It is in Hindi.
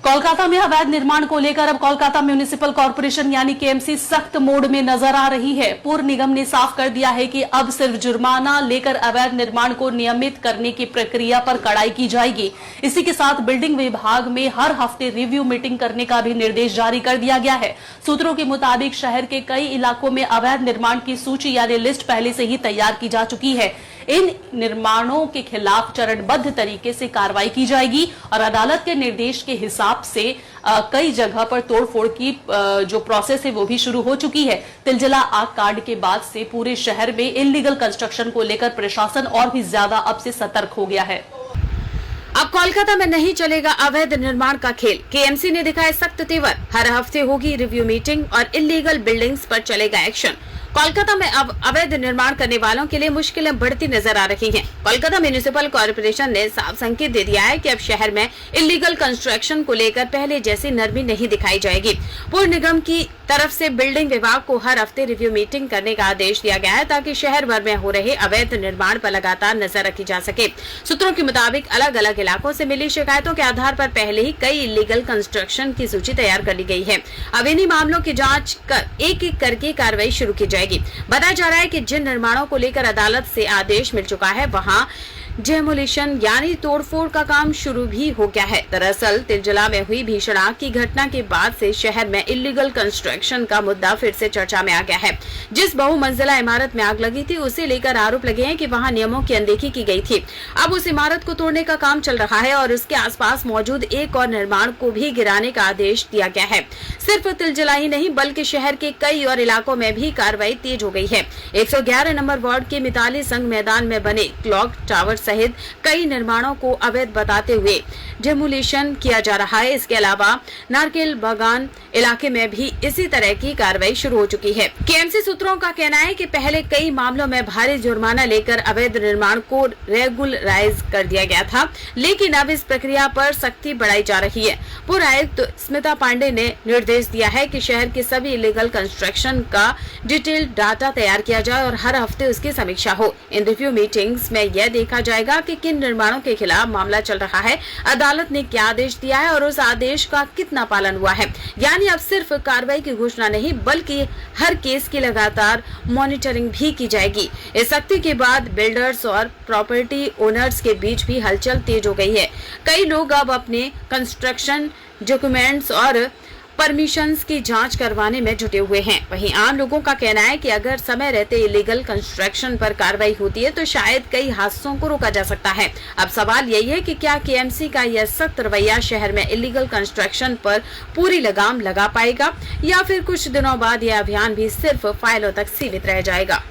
कोलकाता में अवैध निर्माण को लेकर अब कोलकाता म्युनिसिपल कॉर्पोरेशन यानी केएमसी सख्त मोड में नजर आ रही है। पूर्व निगम ने साफ कर दिया है कि अब सिर्फ जुर्माना लेकर अवैध निर्माण को नियमित करने की प्रक्रिया पर कड़ाई की जाएगी। इसी के साथ बिल्डिंग विभाग में हर हफ्ते रिव्यू मीटिंग करने का भी निर्देश जारी कर दिया गया है। सूत्रों के मुताबिक शहर के कई इलाकों में अवैध निर्माण की सूची यानी लिस्ट पहले से ही तैयार की जा चुकी है। इन निर्माणों के खिलाफ चरणबद्ध तरीके से कार्रवाई की जाएगी और अदालत के निर्देश के हिसाब से कई जगह पर तोड़फोड़ की जो प्रोसेस है वो भी शुरू हो चुकी है। तिलजला आग कांड के बाद से पूरे शहर में इल्लीगल कंस्ट्रक्शन को लेकर प्रशासन और भी ज्यादा अब से सतर्क हो गया है। अब कोलकाता में नहीं चलेगा अवैध निर्माण का खेल। केएमसी ने दिखाया सख्त तेवर। हर हफ्ते होगी रिव्यू मीटिंग और इल्लीगल बिल्डिंग्स पर चलेगा एक्शन। कोलकाता में अब अवैध निर्माण करने वालों के लिए मुश्किलें बढ़ती नजर आ रही हैं। कोलकाता म्युनिसिपल कॉर्पोरेशन ने साफ संकेत दे दिया है कि अब शहर में इल्लीगल कंस्ट्रक्शन को लेकर पहले जैसी नरमी नहीं दिखाई जाएगी। पूर्व निगम की तरफ से बिल्डिंग विभाग को हर हफ्ते रिव्यू मीटिंग करने का आदेश दिया गया है ताकि शहर भर में हो रहे अवैध निर्माण पर लगातार नजर रखी जा सके। सूत्रों के मुताबिक अलग अलग इलाकों से मिली शिकायतों के आधार पर पहले ही कई इल्लीगल कंस्ट्रक्शन की सूची तैयार कर ली गई है। अब इन्हीं मामलों की जांच कर एक एक करके कार्रवाई शुरू की जाएगी। बताया जा रहा है कि जिन निर्माणों को लेकर अदालत से आदेश मिल चुका है वहां डेमोलिशन यानी तोड़फोड़ का काम शुरू भी हो गया है। दरअसल तिलजला में हुई भीषण आग की घटना के बाद से शहर में इल्लीगल कंस्ट्रक्शन का मुद्दा फिर से चर्चा में आ गया है। जिस बहुमंजिला इमारत में आग लगी थी उसे लेकर आरोप लगे हैं कि वहां नियमों की अनदेखी की गई थी। अब उस इमारत को तोड़ने का काम चल रहा है और उसके आसपास मौजूद एक और निर्माण को भी गिराने का आदेश दिया गया है। सिर्फ तिलजला ही नहीं बल्कि शहर के कई और इलाकों में भी कार्रवाई तेज हो गई है। 111 नंबर वार्ड के मिताली संघ मैदान में बने क्लॉक टावर सहित कई निर्माणों को अवैध बताते हुए डेमोलिशन किया जा रहा है। इसके अलावा नारकेल बागान इलाके में भी इसी तरह की कार्रवाई शुरू हो चुकी है। केएमसी सूत्रों का कहना है कि पहले कई मामलों में भारी जुर्माना लेकर अवैध निर्माण को रेगुलराइज कर दिया गया था, लेकिन अब इस प्रक्रिया पर सख्ती बढ़ाई जा रही है। पूर्व आयुक्त स्मिता पांडे ने निर्देश दिया है कि शहर के सभी इलीगल कंस्ट्रक्शन का डिटेल डाटा तैयार किया जाए और हर हफ्ते उसकी समीक्षा हो। इन रिव्यू मीटिंग्स में यह देखा जाएगा कि किन निर्माणों के खिलाफ मामला चल रहा है, अदालत ने क्या आदेश दिया है और उस आदेश का कितना पालन हुआ है। यानी अब सिर्फ कार्रवाई की घोषणा नहीं बल्कि हर केस की लगातार मॉनिटरिंग भी की जाएगी। इस सख्ती के बाद बिल्डर्स और प्रॉपर्टी ओनर्स के बीच भी हलचल तेज हो गई है। कई लोग अब अपने कंस्ट्रक्शन डॉक्यूमेंट्स और परमिशंस की जांच करवाने में जुटे हुए हैं। वहीं आम लोगों का कहना है कि अगर समय रहते इलीगल कंस्ट्रक्शन पर कार्रवाई होती है तो शायद कई हादसों को रोका जा सकता है। अब सवाल यही है कि क्या केएमसी का यह सख्त रवैया शहर में इलीगल कंस्ट्रक्शन पर पूरी लगाम लगा पाएगा या फिर कुछ दिनों बाद यह अभियान भी सिर्फ फाइलों तक सीमित रह जाएगा।